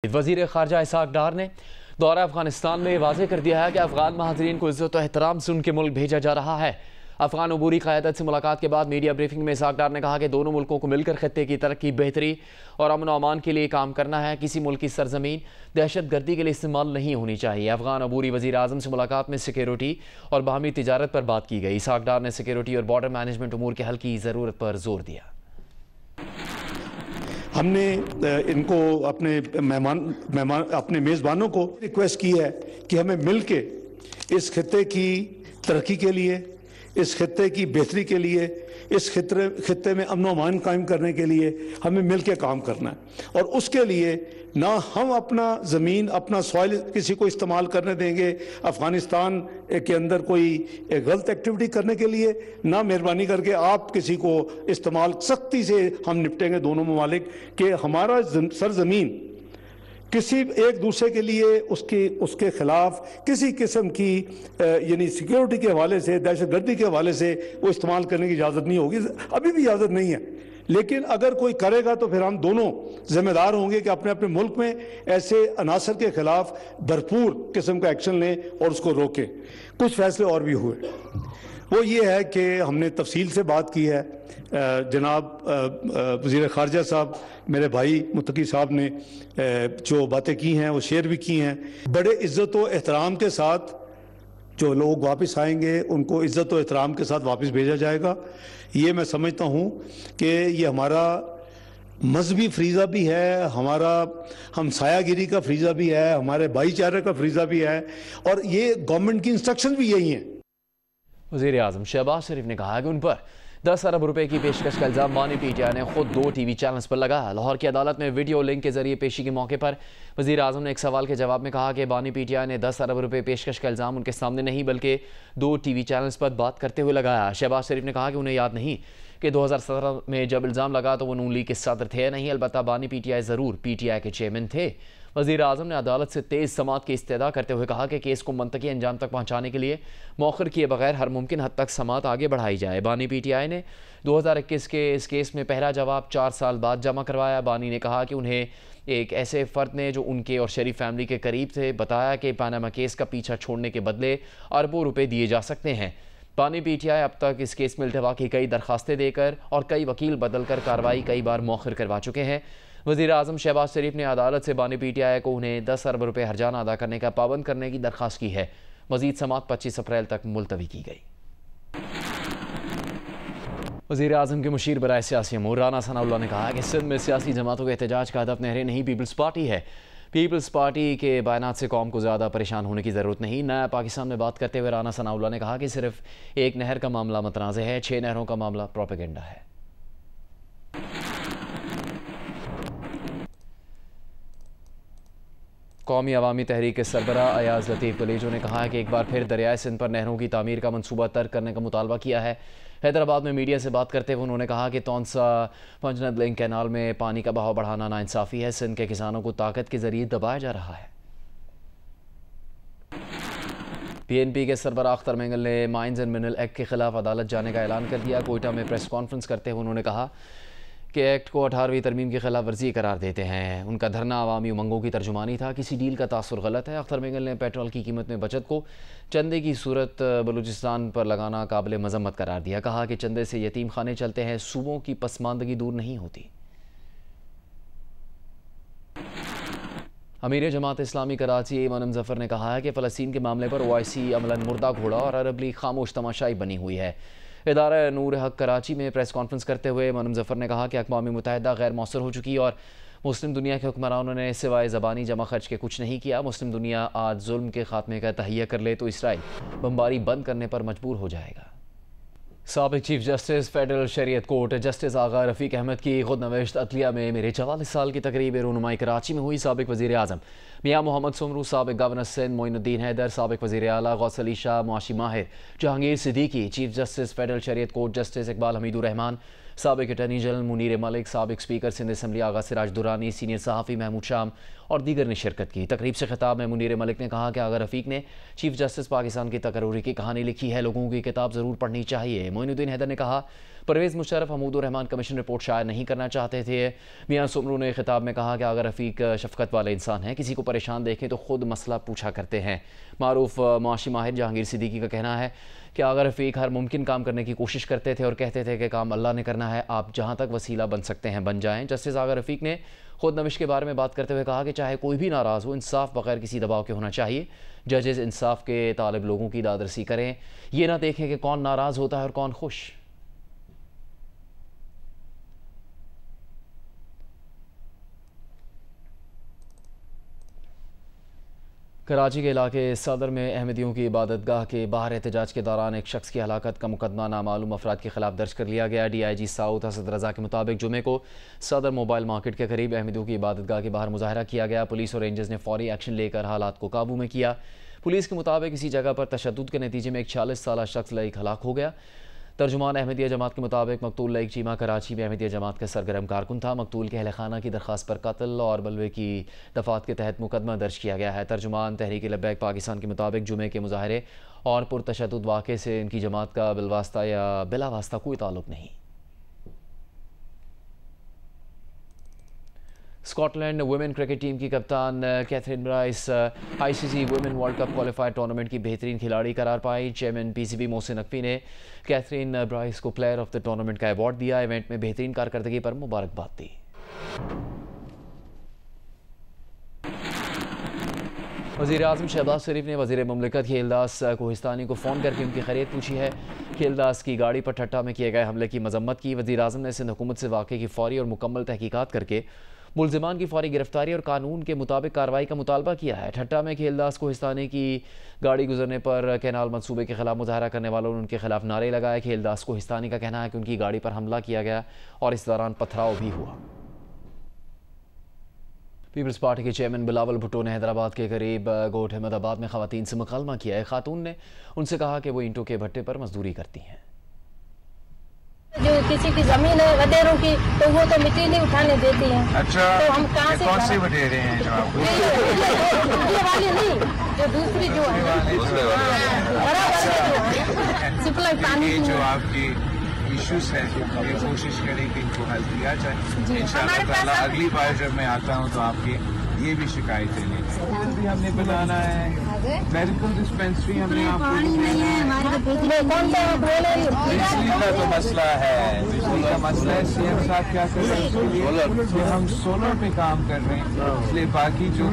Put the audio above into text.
वज़ीर ख़ारजा इसहाक़ डार ने दौरा अफ़गानिस्तान में वाज़ेह कर दिया है कि अफ़गान महाजरीन को इज़्ज़त और एहतराम से उनके मुल्क भेजा जा रहा है। अफ़गान अबूरी क़यादत से मुलाकात के बाद मीडिया ब्रीफिंग में इसहाक़ डार ने कहा कि दोनों मुल्कों को मिलकर ख़ित्ते की तरक्की, बेहतरी और अमन व अमान के लिए काम करना है। किसी मुल्क की सरजमीन दहशत गर्दी के लिए इस्तेमाल नहीं होनी चाहिए। अफ़गान अबूरी वज़ीर आज़म से मुलाकात में सिक्योरिटी और बाहमी तिजारत पर बात की गई। इसहाक़ डार ने सिक्योरिटी और बॉर्डर मैनेजमेंट अमूर के हल की ज़रूरत पर जोर दिया। हमने इनको अपने मेज़बानों को रिक्वेस्ट की है कि हमें मिलके इस खित्ते की तरक्की के लिए, इस खित्ते की बेहतरी के लिए, इस खित्ते में अमन व अमान कायम करने के लिए हमें मिलके काम करना है। और उसके लिए ना हम अपना ज़मीन, अपना सॉइल किसी को इस्तेमाल करने देंगे अफ़गानिस्तान के अंदर कोई गलत एक्टिविटी करने के लिए, ना मेहरबानी करके आप किसी को इस्तेमाल, सख्ती से हम निपटेंगे दोनों ममालिक कि हमारा सरजमीन किसी एक दूसरे के लिए उसके खिलाफ किसी किस्म की यानी सिक्योरिटी के हवाले से, दहशतगर्दी के हवाले से वो इस्तेमाल करने की इजाज़त नहीं होगी। अभी भी इजाज़त नहीं है, लेकिन अगर कोई करेगा तो फिर हम दोनों जिम्मेदार होंगे कि अपने अपने मुल्क में ऐसे अनासर के खिलाफ भरपूर किस्म का एक्शन लें और उसको रोकें। कुछ फैसले और भी हुए, वो ये है कि हमने तफसील से बात की है। जनाब वज़ीर ख़ारजा साहब, मेरे भाई मुत्तकी साहब ने जो बातें की हैं वो शेयर भी की हैं। बड़े इज़्ज़त व एहतराम के साथ जो लोग वापस आएंगे उनको इज़्ज़त व एहतराम के साथ वापस भेजा जाएगा। ये मैं समझता हूँ कि ये हमारा मजहबी फ्रीज़ा भी है, हमारा हमसायागिरी का फ्रीज़ा भी है, हमारे भाईचारे का फ्रीज़ा भी है, और ये गवर्नमेंट की इंस्ट्रक्शन भी यही हैं। वज़ीर आज़म शहबाज शरीफ ने कहा कि उन पर 10 अरब रुपए की पेशकश का इल्ज़ाम बानी पीटीआई ने खुद 2 टीवी चैनल्स पर लगाया। लाहौर की अदालत में वीडियो लिंक के जरिए पेशी के मौके पर वज़ीर आज़म ने एक सवाल के जवाब में कहा कि बानी पीटीआई ने 10 अरब रुपए पेशकश का इल्ज़ाम उनके सामने नहीं बल्कि 2 टीवी चैनल्स पर बात करते हुए लगाया। शहबाज शरीफ ने कहा कि उन्हें याद नहीं कि 2017 में जब इल्ज़ाम लगा तो वो नून लीग के सदर थे नहीं, अलबत्ता बानी पीटीआई ज़रूर पीटीआई के चेयरमैन थे। वज़ीर आज़म ने अदालत से तेज़ समात की इस्तदा करते हुए कहा कि केस को मंतकी अंजाम तक पहुँचाने के लिए मौखर किए बगैर हर मुमकिन हद तक समात आगे बढ़ाई जाए। बानी पीटीआई ने 2021 के इस केस में पहला जवाब 4 साल बाद जमा करवाया। बानी ने कहा कि उन्हें एक ऐसे फ़र्द ने जो उनके और शरीफ फैमिली के करीब थे बताया कि पनामा केस का पीछा छोड़ने के बदले अरबों रुपये दिए जा सकते हैं। बानी पीटीआई अब तक इस केस में इल्तवा की कई दरखास्तें देकर और कई वकील बदल कर कार्रवाई कई बार मौखर करवा चुके हैं। वज़ीर आज़म शहबाज शरीफ ने अदालत से बानी पीटीआई को उन्हें 10 अरब रुपये हर्जाना अदा करने का पाबंद करने की दरख्वास्त की है। मज़ीद समात 25 अप्रैल तक मुलतवी की गई। वज़ीर आज़म के मुशीर बराए सियासी अमूर राना सनाउल्लाह ने कहा कि सिंध में सियासी जमातों के एहतजाज का हदफ नहरें नहीं पीपल्स पार्टी है। पीपल्स पार्टी के बयानात से कौम को ज़्यादा परेशान होने की ज़रूरत नहीं। नया पाकिस्तान में बात करते हुए राना सनाउल्लाह ने कहा कि सिर्फ एक नहर का मामला मतनाज़ है, 6 नहरों का मामला प्रोपेगेंडा है। कौमी अवामी तहरीक के सरबरा अयाज लतीफ़ कलेजो ने कहा है कि एक बार फिर दरियाए सिंध पर नहरों की तामीर का मनसूबा तर्क करने का मुतालबा किया है। हैदराबाद में मीडिया से बात करते हुए उन्होंने कहा कि तौंसा पंजनद लिंक कैनाल में पानी का बहाव बढ़ाना नाइंसाफ़ी है। सिंध के किसानों को ताकत के जरिए दबाया जा रहा है। PNP के सरबराह अख्तर मेंगल ने माइंस एंड मिनरल एक्ट के खिलाफ अदालत जाने का ऐलान कर दिया। कोयटा में प्रेस कॉन्फ्रेंस करते हुए उन्होंने कहा कि एक्ट को 18वीं तरमीम की खिलाफ वर्जी करार देते हैं। उनका धरना अवामी उमंगों की तर्जुमानी था, किसी डील का तासुर गलत है। अख्तर मेंगल ने पेट्रोल की कीमत में बचत को चंदे की सूरत बलूचिस्तान पर लगाना काबिल मजम्मत करार दिया। कहा कि चंदे से यतीम खाने चलते हैं, सूबों की पसमानदगी दूर नहीं होती। अमीर जमात इस्लामी कराची इमाम जफ़र ने कहा है कि फ़लस्तीन के मामले पर OIC अमलन मुर्दा घोड़ा और अरब लीग खामोश तमाशाई बनी हुई है। इदारा नूर हक कराची में प्रेस कॉन्फ्रेंस करते हुए इमाम जफ़र ने कहा कि अक़वाम मुत्तहिदा गैर मौसर हो चुकी और मुस्लिम दुनिया के हुक्मरानों ने सिवाय ज़बानी जमा खर्च के कुछ नहीं किया। मुस्लिम दुनिया आज जुल्म के खात्मे का तहिया कर ले तो इसराइल बमबारी बंद करने पर मजबूर हो जाएगा। साबिक चीफ जस्टिस फेडरल शरीयत कोर्ट जस्टिस आगा रफ़ीक अहमद की खुद नवेश्त अदलिया में मेरे 44 साल की तकरीब रूनुमाई कराची में हुई। साबिक वज़ीर आज़म मियाँ मोहम्मद सुमरू, साबिक गवर्नर सिंध मोइनुद्दीन हैदर, साबिक वज़ीर आला गौस अली शाह, मुआशी माहिर Jahangir Siddiqui, chief justice federal शरीयत कोर्ट जस्टिस इकबाल हमीदुर रहमान, साबिक अटर्नी जनरल मुनीर मलिक, साबिक स्पीकर सिंध असम्बली आगा सिराज दुरानी, सीनियर सहाफ़ी महमूद शाम और दीगर ने शिरकत की। तकरीब से खिताब में मुनीर मलिक ने कहा कि आगा रफ़ीक ने चीफ जस्टिस पाकिस्तान की तकर्रुरी की कहानी लिखी है, लोगों की किताब ज़रूर पढ़नी चाहिए। मोइनुद्दीन हैदर ने कहा परवेज़ मुशर्रफ महमूदुर रहमान कमीशन रिपोर्ट शायर नहीं करना चाहते थे। मियां सुमरू ने खिताब में कहा कि अगर रफ़ीक शफ़क़त वाले इंसान हैं, किसी को परेशान देखें तो खुद मसला पूछा करते हैं। मारूफ मुआशी माहिर जहांगीर सिद्दीकी का कहना है कि अगर रफ़ीक हर मुमकिन काम करने की कोशिश करते थे और कहते थे कि काम अल्लाह ने करना है, आप जहाँ तक वसीला बन सकते हैं बन जाएँ। जस्टिस आगा रफ़ीक ने खुद नविश के बारे में बात करते हुए कहा कि चाहे कोई भी नाराज़ हो, इंसाफ बगैर किसी दबाव के होना चाहिए। जजेस इंसाफ के तालिब लोगों की दादरसी करें, ये ना देखें कि कौन नाराज़ होता है और कौन खुश। कराची के इलाके सदर में अहमदियों की इबादतगाह के बाहर एहतजाज के दौरान एक शख्स की हलाकत का मुकदमा नामालूम अफराद के खिलाफ दर्ज कर लिया गया। DIG साउथ असद रजा के मुताबिक जुमे को सदर मोबाइल मार्केट के करीब अहमदियों की इबादतगाह के बाहर मुजाहरा किया गया। पुलिस और रेंजर्स ने फौरी एक्शन लेकर हालात को काबू में किया। पुलिस के मुताबिक इसी जगह पर तशद्दुद के नतीजे में एक 40 साल शख्स लईक हलाक हो गया। तर्जुमान अहमदिया जमात के मुताबिक मकतूल लईक चीमा कराची में अहमदिया जमात का सरगर्म कारकुन था। मकतूल के अहल खाना की दरख्वास्त पर कत्ल और बलवे की दफात के तहत मुकदमा दर्ज किया गया है। तर्जुमान तहरीक लब्बैक पाकिस्तान के मुताबिक जुमे के मुजाहरे और पुरतशद्दुद वाक़े से इनकी जमात का बिलवास्ता या बिलावास्ता कोई ताल्लुक नहीं। स्कॉटलैंड वुमेन क्रिकेट टीम की कप्तान Catherine Bryce ICC women world cup qualifier tournament की बेहतरीन खिलाड़ी करार पाई। चेयरमैन PCB मोहसिन नकवी ने कैथरीन ब्राइस को प्लेयर ऑफ द टूर्नामेंट का अवार्ड दिया। इवेंट में बेहतरीन कारकर्दगी पर मुबारकबाद दी। वज़ीर आज़म शहबाज शरीफ ने वज़ीर मुमलिकत खेलदास कोहिस्तानी को फ़ोन करके उनकी खैरियत पूछी है। खेलदास की गाड़ी पर ठट्टा में किए गए हमले की मजम्मत की। वज़ीर आज़म ने सिंध हुकूमत से वाक़े की फौरी और मुकम्मल तहकीकात करके मुलजिमान की फौरी गिरफ्तारी और कानून के मुताबिक कार्रवाई का मुतालबा किया है। ठट्टा में खेलदास कोहिस्तानी की गाड़ी गुजरने पर कैनाल मंसूबे के खिलाफ मुजाहरा करने वालों ने उनके खिलाफ नारे लगाए। खेलदास कोहिस्तानी का कहना है कि उनकी गाड़ी पर हमला किया गया और इस दौरान पथराव भी हुआ। पीपल्स पार्टी के चेयरमैन बिलावल भुट्टो ने हैदराबाद के करीब गोठ अहमदाबाद में खवातीन से मुकालमा किया है। खातून ने उनसे कहा कि वो ईंटों के भट्टे पर मजदूरी करती हैं। जो किसी की जमीन है वडेरों की, तो वो तो मिट्टी नहीं उठाने देती हैं। अच्छा, तो हम कहाँ से कौन सी वडेरे हैं जो आपको? ये वाली नहीं, जो दूसरी जो है बराबर पानी जो आपकी इश्यूज हैं, ये कोशिश करें कि इनको हल किया जाए। इंशाअल्लाह ताला अगली बार जब मैं आता हूँ तो आपकी ये भी शिकायतें लेंगे। भी हमने बनाना है, मेडिकल डिस्पेंसरी हमने आपको बिजली का तो मसला है, बिजली का मसला है। CM साहब क्या कर रहे हैं इसके लिए? हम सोलर पे काम कर रहे हैं, इसलिए बाकी जो